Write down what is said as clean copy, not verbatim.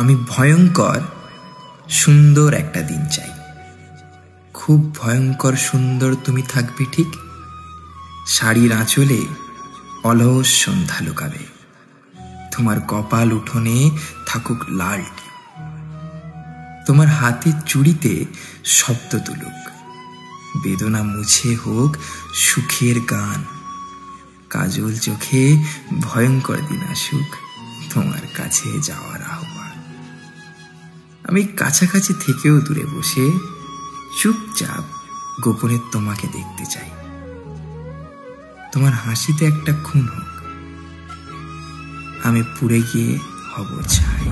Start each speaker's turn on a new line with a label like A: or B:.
A: আমি ভয়ঙ্কর সুন্দর একটা দিন চাই। খুব ভয়ঙ্কর সুন্দর তুমি থাকবে ঠিক। শাড়ির আঁচলে অলস সন্ধ্যা লুকাবে। তোমার কপাল উঠোনে থাকুক লাল টিপ। তোমার হাতের চুড়িতে শব্দ তুলুক। বেদনা মুছে হোক সুখের গান। কাজল চোখে ভয়ঙ্কর দিন আসুক তোমার কাছে যাওয়ার আহ্বান। আমি কাছাকাছি থেকেও দূরে বসে চুপচাপ গোপনে তোমাকে দেখতে চাই। তোমার হাসিতে একটা খুন হোক, আমি পুড়ে গিয়ে হব ছাই।